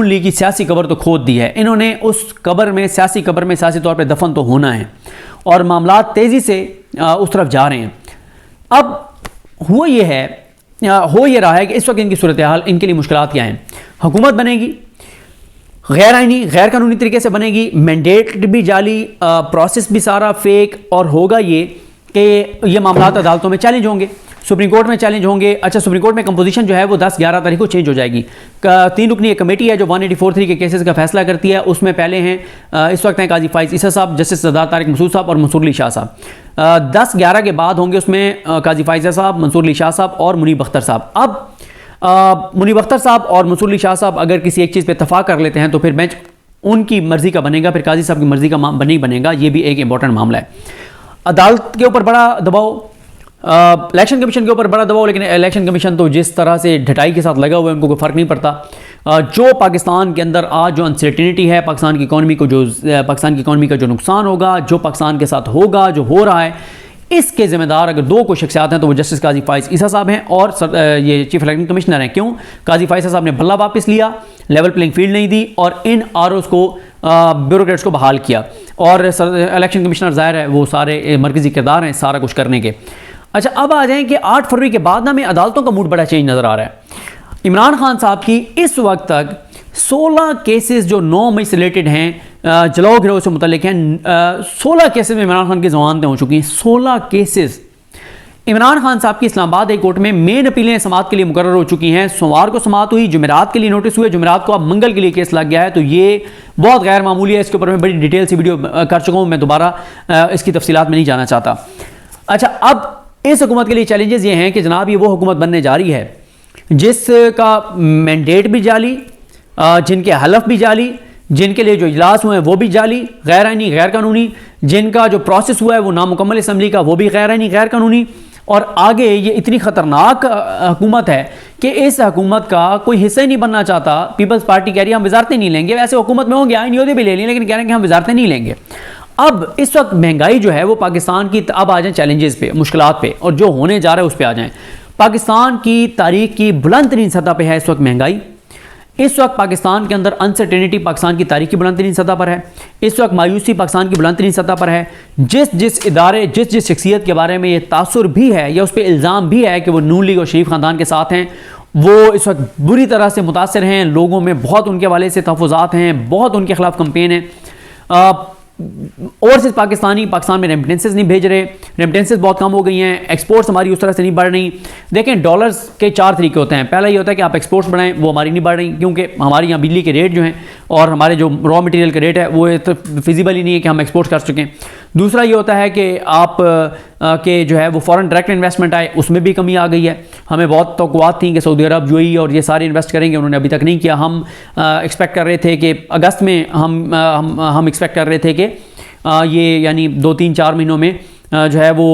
League की सियासी कब्र तो खोद दी है इन्होंने, उस कब्र में सियासी तौर पे दफन तो होना है और मामला तेज़ी से उस तरफ जा रहे हैं। अब हो ये रहा है कि इस वक्त इनकी सूरत हाल, इनके लिए मुश्किलात क्या हैं। हुकूमत बनेगी गैर आइनी गैर कानूनी तरीके से बनेगी, मैंडेट भी जाली, प्रोसेस भी सारा फेक, और होगा ये कि ये मामला अदालतों में चैलेंज होंगे, सुप्रीम कोर्ट में चैलेंज होंगे। अच्छा, सुप्रीम कोर्ट में कंपोजिशन जो है वो 10-11 तारीख को चेंज हो जाएगी। 3 रुकनी कमेटी है जो 184(3) के केसेस का फैसला करती है। उसमें पहले हैं इस वक्त हैं काजी फाइज ईसा साहब, जस्टिस सरदार तारिक मसूद साहब और मंसूर अली शाह साहब। 10-11 के बाद होंगे उसमें काजी फाइज ईसा साहब, मंसूर अली शाह साहब और मुनीब अख्तर साहब। अब मुनीब अख्तर साहब और मंसूर अली शाह साहब अगर किसी एक चीज़ पर इतफाक़ कर लेते हैं तो फिर बेंच उनकी मर्ज़ी का बनेगा, फिर काजी साहब की मर्ज़ी का नहीं बनेगा। ये भी एक इंपॉर्टेंट मामला है। अदालत के ऊपर बड़ा दबाव, इलेक्शन कमीशन के ऊपर बड़ा दबाव, लेकिन इलेक्शन कमीशन तो जिस तरह से ढटाई के साथ लगा हुआ है उनको कोई फ़र्क नहीं पड़ता। जो पाकिस्तान के अंदर आज जो अनसर्टेनिटी है, पाकिस्तान की इकॉनमी का जो नुकसान होगा, जो पाकिस्तान के साथ होगा, जो हो रहा है, इसके ज़िम्मेदार अगर दो कोई शख्सियात हैं तो वो जस्टिस काजी फाइज ईसा साहब हैं और ये चीफ इलेक्शन कमिश्नर हैं। क्यों? काजी फाइज ईसा साहब ने बल्ला वापस लिया, लेवल प्लेइंग फील्ड नहीं दी और इन आरओज़ को, ब्यूरोक्रेट्स को बहाल किया, और इलेक्शन कमिश्नर ज़ाहिर है वो सारे मरकज़ी किरदार हैं सारा कुछ करने के। अच्छा, अब आ जाएं कि 8 फरवरी के बाद ना में अदालतों का मूड बड़ा चेंज नज़र आ रहा है। इमरान खान साहब की इस वक्त तक 16 केसेस जो 9 मई से रिलेटेड हैं, जलाओ गिरोह से मुतल्लिक हैं, 16 केसेस में इमरान खान की ज़मानतें हो चुकी हैं। 16 केसेस इमरान खान साहब की इस्लामाबाद हाई कोर्ट में मेन अपीलें समाअत के लिए मुकर्रर हो चुकी हैं। सोमवार को समाअत हुई, जुमेरात के लिए नोटिस हुए, जुमेरात को अब मंगल के लिए केस लग गया है। तो ये बहुत गैर मामूली है। इसके ऊपर मैं बड़ी डिटेल से वीडियो कर चुका हूँ, मैं दोबारा इसकी तफसीलात में नहीं जाना चाहता। अच्छा, अब इस हुकूमत के लिए चैलेंजेस ये हैं कि जनाब ये वो हुकूमत बनने जा रही है जिसका मैंडेट भी जाली, जिनके हलफ भी जाली, जिनके लिए जो इजलास हुए हैं वो भी जाली, गैर आइनी गैर कानूनी, जिनका जो प्रोसेस हुआ है वो नामुकम्मल असम्बली का वो भी गैर आइनी गैर कानूनी। और आगे ये इतनी ख़तरनाक हुकूमत है कि इस हुकूमत का कोई हिस्सा ही नहीं बनना चाहता। पीपल्स पार्टी कह रही है हम वजारतें नहीं लेंगे, वैसे हुकूमत में होंगे, आइन योदे भी ले लें, लेकिन कह रहे हैं कि हम वजारतें नहीं लेंगे। अब इस वक्त महंगाई जो है वो पाकिस्तान की, अब आ जाए चैलेंजेस पे, मुश्किलात पे, और जो होने जा रहा है उस पर आ जाएं। पाकिस्तान की तारीख की बुलंद तरीन सतह पे है इस वक्त महंगाई। इस वक्त पाकिस्तान के अंदर अनसर्टेनिटी पाकिस्तान की तारीख की बुलंद तरीन सतह पर है। इस वक्त मायूसी पाकिस्तान की बुलंद तरीन सतह पर है। जिस इदारे, जिस शख्सियत के बारे में ये तासुर भी है या उस पर इल्ज़ाम भी है कि वो नून लीग और शरीफ ख़ानदान के साथ हैं, वो इस वक्त बुरी तरह से मुतासर हैं। लोगों में बहुत उनके हवाले से तहफ़्फ़ुज़ात हैं, बहुत उनके खिलाफ कंपेन है। ओवरसीज पाकिस्तान में रेमिटेंसेस नहीं भेज रहे, रेमिटेंसेस बहुत कम हो गई हैं, एक्सपोर्ट्स हमारी उस तरह से नहीं बढ़ रही। देखें, डॉलर्स के 4 तरीके होते हैं। पहला ये होता है कि आप एक्सपोर्ट्स बढ़ाएं, वो हमारी नहीं बढ़ रही क्योंकि हमारे यहाँ बिजली के रेट जो हैं और हमारे जो रॉ मटेरियल के रेट है वो तो फिजिबल ही नहीं है कि हम एक्सपोर्ट कर सकें। दूसरा ये होता है कि आप के जो है वो फॉरेन डायरेक्ट इन्वेस्टमेंट आए, उसमें भी कमी आ गई है। हमें बहुत तवक्कुआत थी कि सऊदी अरब, यूएई और ये सारे इन्वेस्ट करेंगे, उन्होंने अभी तक नहीं किया। हम एक्सपेक्ट कर रहे थे कि अगस्त में हम एक्सपेक्ट कर रहे थे कि ये यानी 2-3-4 महीनों में जो है वो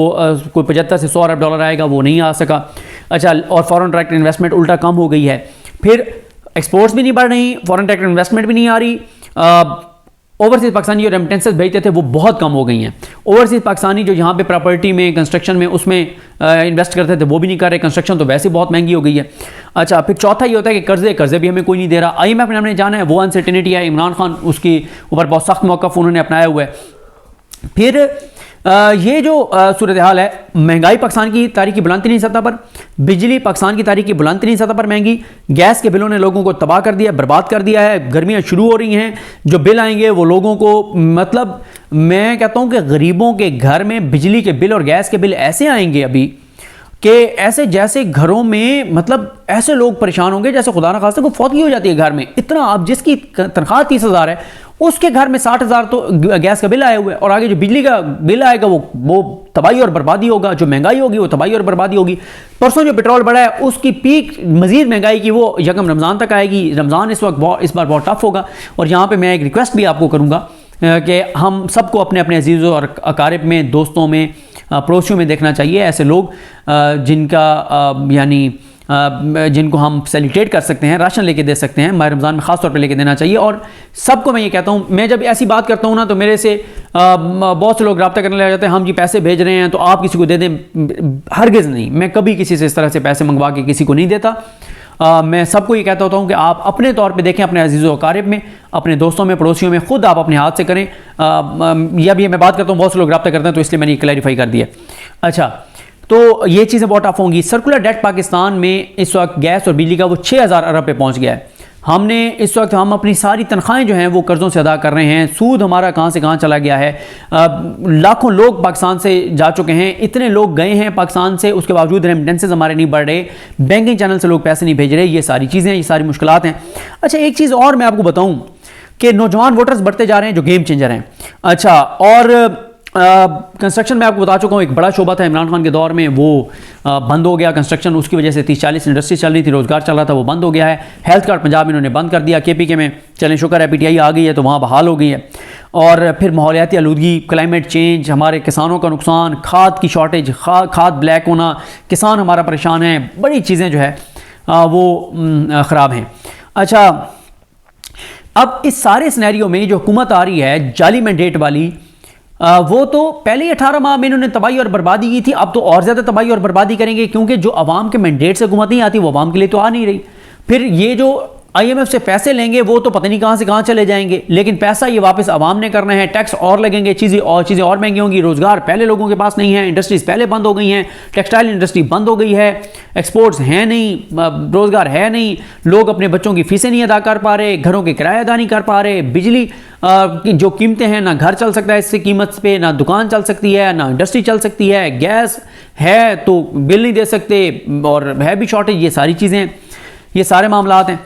कोई 75 से 100 अरब डॉलर आएगा, वो नहीं आ सका। अच्छा, और फॉरेन डायरेक्ट इन्वेस्टमेंट उल्टा कम हो गई है। फिर एक्सपोर्ट्स भी नहीं बढ़ रही, फॉरेन डायरेक्ट इन्वेस्टमेंट भी नहीं आ रही। ओवरसीज पाकिस्तानी जो रेमिटेंसेस भेजते थे वो बहुत कम हो गई हैं। ओवरसीज पाकिस्तानी जो यहाँ पे प्रॉपर्टी में, कंस्ट्रक्शन में, उसमें इन्वेस्ट करते थे वो भी नहीं कर रहे। कंस्ट्रक्शन तो वैसे बहुत महंगी हो गई है। अच्छा, फिर चौथा ये होता है कि कर्जे भी हमें कोई नहीं दे रहा। IMF ने हमने जाना है वो अनसर्टेनिटी है। इमरान खान उसकी ऊपर बहुत सख्त मौक़िफ़ उन्होंने अपनाया हुआ है। फिर ये जो सूरत हाल है, महंगाई पाकिस्तान की तारीख की बुलंद तरीन सतह पर, बिजली पाकिस्तान की तारीख की बुलंद तरीन सतह पर महंगी, गैस के बिलों ने लोगों को तबाह कर दिया, बर्बाद कर दिया है। गर्मियाँ शुरू हो रही हैं, जो बिल आएंगे वो लोगों को, मतलब मैं कहता हूँ कि गरीबों के घर में बिजली के बिल और गैस के बिल ऐसे आएंगे अभी कि ऐसे जैसे घरों में, मतलब ऐसे लोग परेशान होंगे जैसे खुदा न खास्ता को फौतगी हो जाती है घर में। इतना, अब जिसकी तनख्वाह 30,000 है उसके घर में 60,000 तो गैस का बिल आया हुआ है, और आगे जो बिजली का बिल आएगा वो तबाही और बर्बादी होगा। जो महंगाई होगी वो तबाही और बर्बादी होगी। परसों जो पेट्रोल बढ़ा है उसकी पीक मजीद महंगाई की वो यकम रमज़ान तक आएगी। रमज़ान इस बार बहुत टफ होगा। और यहाँ पर मैं एक रिक्वेस्ट भी आपको करूँगा कि हम सबको अपने अपने अजीज़ों और अकारिब में, दोस्तों में, पड़ोसियों में देखना चाहिए ऐसे लोग जिनको हम सेलिब्रेट कर सकते हैं, राशन लेके दे सकते हैं। माह रमज़ान में ख़ास तौर पे लेके देना चाहिए। और सबको मैं ये कहता हूँ, मैं जब ऐसी बात करता हूँ ना तो मेरे से बहुत से लोग रब्ता करने लग जाते हैं, हम जी पैसे भेज रहे हैं तो आप किसी को दे दें। हरगिज़ नहीं, मैं कभी किसी से इस तरह से पैसे मंगवा के किसी को नहीं देता। मैं सबको ये कहता होता हूँ कि आप अपने तौर पे देखें, अपने अजीज़ों अकारिब में, अपने दोस्तों में, पड़ोसियों में, खुद आप अपने हाथ से करें। या भी मैं बात करता हूँ बहुत से लोग रब्ता करते हैं, तो इसलिए मैंने ये क्लैरिफाई कर दिया। अच्छा, तो ये चीज़ें बहुत टफ होंगी। सर्कुलर डेट पाकिस्तान में इस वक्त गैस और बिजली का वो 6000 अरब पे पहुँच गया है। हमने इस वक्त हम अपनी सारी तनख्वाहें जो हैं वो कर्ज़ों से अदा कर रहे हैं। सूद हमारा कहाँ से कहाँ चला गया है। लाखों लोग पाकिस्तान से जा चुके हैं, इतने लोग गए हैं पाकिस्तान से, उसके बावजूद रेमिटेंसेस हमारे नहीं बढ़ रहे, बैंकिंग चैनल से लोग पैसे नहीं भेज रहे। ये सारी चीज़ें, ये सारी मुश्किलात हैं। अच्छा, एक चीज़ और मैं आपको बताऊँ कि नौजवान वोटर्स बढ़ते जा रहे हैं जो गेम चेंजर हैं। अच्छा, और कंस्ट्रक्शन में आपको बता चुका हूँ, एक बड़ा शोबा था इमरान खान के दौर में, वो बंद हो गया कंस्ट्रक्शन। उसकी वजह से 30-40 इंडस्ट्री चल रही थी, रोज़गार चल रहा था, वो बंद हो गया है। हेल्थ कार्ड पंजाब इन्होंने बंद कर दिया। KPK में चलें शुक्र है PTI आ गई है तो वहाँ बहाल हो गई है। और फिर माहौलियाती आलूदगी, क्लाइमेट चेंज, हमारे किसानों का नुकसान, खाद की शॉर्टेज, खाद ब्लैक होना, किसान हमारा परेशान है, बड़ी चीज़ें जो है वो ख़राब हैं। अच्छा, अब इस सारे सिनेरियो में जो हुकूमत आ रही है जाली मैंडेट वाली, वो तो पहले ही 18 माह में इन्होंने तबाही और बर्बादी की थी, अब तो और ज़्यादा तबाही और बर्बादी करेंगे, क्योंकि जो अवाम के मैंडेट से हुकूमत नहीं आती वो अवाम के लिए तो आ नहीं रही। फिर ये जो IMF से पैसे लेंगे वो तो पता नहीं कहाँ से कहाँ चले जाएंगे, लेकिन पैसा ये वापस आवाम ने करना है। टैक्स और लगेंगे, चीज़ें और महंगी होंगी, रोज़गार पहले लोगों के पास नहीं है, इंडस्ट्रीज़ पहले बंद हो गई हैं, टेक्सटाइल इंडस्ट्री बंद हो गई है, एक्सपोर्ट्स हैं नहीं, रोज़गार है नहीं, लोग अपने बच्चों की फीसें नहीं अदा कर पा रहे, घरों के किराए अदा नहीं कर पा रहे, बिजली की जो कीमतें हैं, ना घर चल सकता है इससे कीमत पे, ना दुकान चल सकती है, ना इंडस्ट्री चल सकती है, गैस है तो बिल नहीं दे सकते और है भी शॉर्टेज। ये सारी चीज़ें, ये सारे मामलात हैं।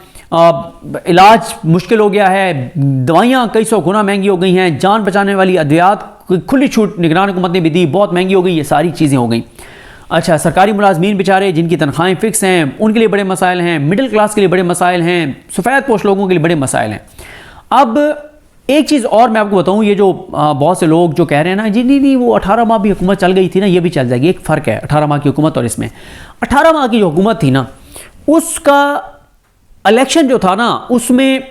इलाज मुश्किल हो गया है, दवाइयाँ कई सौ गुना महंगी हो गई हैं, जान बचाने वाली अद्वियात खुली छूट निगरान हुकूमत ने भी दी, बहुत महंगी हो गई, ये सारी चीज़ें हो गई। अच्छा, सरकारी मुलाजमीन बेचारे जिनकी तनख्वाहें फ़िक्स हैं उनके लिए बड़े मसाइल हैं, मिडिल क्लास के लिए बड़े मसाइल हैं, सफ़ेद पोश लोगों के लिए बड़े मसाइल हैं। अब एक चीज़ और मैं आपको बताऊँ, ये जो बहुत से लोग जो कह रहे हैं ना जी नहीं वो 18 माह भी हुकूमत चल गई थी ना, ये भी चल जाएगी। एक फ़र्क है 18 माह की हुकूमत और इसमें। 18 माह की जो हुकूमत थी ना, उसका इलेक्शन जो था ना, उसमें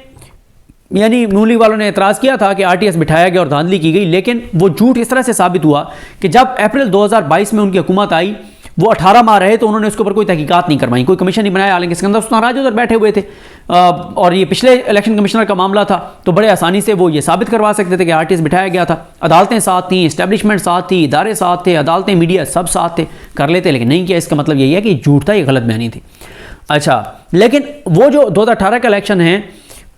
यानी नून लीग वालों ने एतराज़ किया था कि RTS बिठाया गया और धांधली की गई, लेकिन वो झूठ इस तरह से साबित हुआ कि जब अप्रैल 2022 में उनकी हुकूमत आई, वो 18 माह रहे तो उन्होंने उसके ऊपर कोई तहकीकात नहीं करवाई, कोई कमीशन नहीं बनाया। हालांकि सिकंदर उस्मान राज उधर बैठे हुए थे और ये पिछले इलेक्शन कमिश्नर का मामला था, तो बड़े आसानी से वो ये साबित करवा सकते थे कि RTS बिठाया गया था। अदालतें साथ थी, इस्टेब्लिशमेंट साथ थी, इदारे साथ थे, अदालतें, मीडिया सब साथ थे, कर लेते, लेकिन नहीं किया। इसका मतलब यही है कि झूठ था, ये गलत बयानी थी। अच्छा, लेकिन वो जो 2018 का इलेक्शन है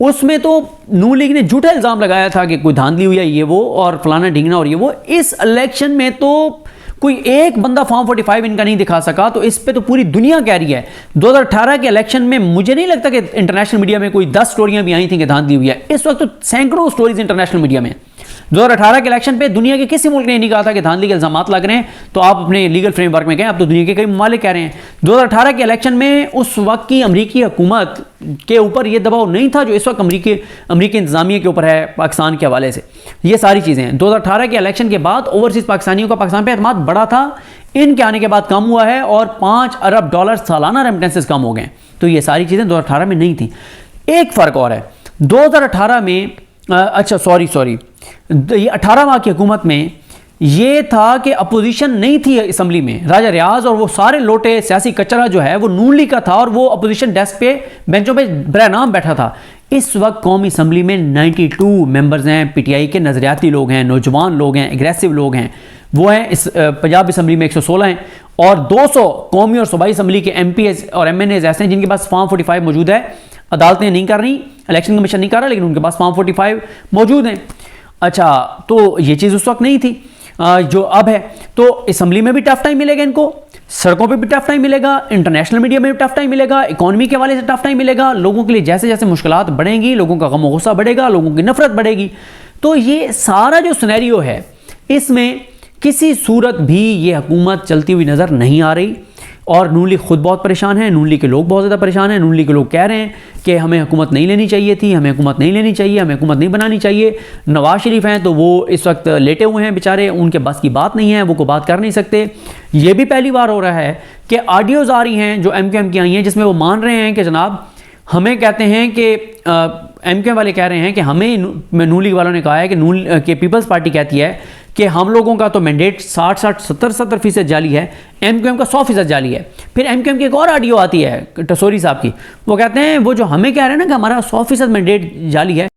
उसमें तो नून लीग ने झूठा इल्ज़ाम लगाया था कि कोई धांधली हुई है ये वो और फलाना ढींगना और ये वो। इस इलेक्शन में तो कोई एक बंदा फॉर्म 45 इनका नहीं दिखा सका, तो इस पे तो पूरी दुनिया कह रही है। 2018 के इलेक्शन में मुझे नहीं लगता कि इंटरनेशनल मीडिया में कोई 10 स्टोरियां भी आई थी कि धांधली हुई है। इस वक्त तो सैकड़ों स्टोरीज इंटरनेशनल मीडिया में। 2018 के इलेक्शन पे दुनिया के किसी मुल्क ने नहीं कहा था कि धांधली के इल्जाम लग रहे हैं, तो आप अपने लीगल फ्रेमवर्क में गए, अब तो दुनिया के कई ममालिक कह रहे हैं। 2018 के इलेक्शन में उस वक्त की अमरीकी हुकूमत के ऊपर यह दबाव नहीं था जो इस वक्त अमरीकी इंतजामिया के ऊपर है पाकिस्तान के हवाले से। ये सारी चीज़ें हैं। 2018 के इलेक्शन के बाद ओवरसीज़ पाकिस्तानियों का पाकिस्तान पर एतमाद बढ़ा था, इनके आने के बाद कम हुआ है और $5 अरब सालाना रेमिटेंसेस कम हो गए। तो ये सारी चीज़ें 2018 में नहीं थी। एक फ़र्क और है, 2018 में ये 18 माह की हुकूमत में ये था कि अपोजिशन नहीं थी असम्बली में। राजा रियाज और वो सारे लोटे सियासी कचरा जो है वो नून लीग का था और वो अपोजिशन डेस्क पे बेंचों पे बरनाम बैठा था। इस वक्त कौमी असम्बली में 92 मेंबर्स हैं, PTI के नज़रियाती लोग हैं, नौजवान लोग हैं, एग्रेसिव लोग हैं। वो हैं इस पंजाब असम्बली में 116 हैं और 200 कौमी और सूबाई असम्बली के MPs और MNAs ऐसे हैं जिनके पास फॉर्म 45 मौजूद है। अदालतें नहीं कर रही, इलेक्शन कमीशन नहीं कर रहा, लेकिन उनके पास फॉर्म 45 मौजूद हैं। अच्छा, तो ये चीज़ उस वक्त नहीं थी जो अब है। तो असम्बली में भी टफ टाइम मिलेगा इनको, सड़कों पे भी टफ टाइम मिलेगा, इंटरनेशनल मीडिया में भी टफ टाइम मिलेगा, इकॉनमी के हवाले से टफ टाइम मिलेगा। लोगों के लिए जैसे जैसे मुश्किलात बढ़ेंगी, लोगों का गम और गुस्सा बढ़ेगा, लोगों की नफरत बढ़ेगी। तो ये सारा जो सिनेरियो है, इसमें किसी सूरत भी ये हुकूमत चलती हुई नज़र नहीं आ रही और नून लीग खुद बहुत परेशान है, नून लीग के लोग बहुत ज़्यादा परेशान हैं। नून लीग के लोग कह रहे हैं कि हमें हुकूमत नहीं लेनी चाहिए थी, हमें हुकूमत नहीं लेनी चाहिए, हमें हुकूमत नहीं बनानी चाहिए। नवाज शरीफ हैं तो वो इस वक्त लेटे हुए हैं बेचारे, उनके बस की बात नहीं है, वो कोई बात कर नहीं सकते। ये भी पहली बार हो रहा है कि ऑडियोज़ आ रही हैं जो MQM की आई हैं जिसमें वो मान रहे हैं कि जनाब हमें कहते हैं कि MQM वाले कह रहे हैं कि हमें नून लीग वालों ने कहा है कि पीपल्स पार्टी कहती है कि हम लोगों का तो मैंडेट 60-70% जाली है, MQM का 100% जाली है। फिर MQM की एक और ऑडियो आती है टसोरी साहब की, वो कहते हैं वो जो हमें कह रहे हैं ना कि हमारा 100% मैंडेट जाली है,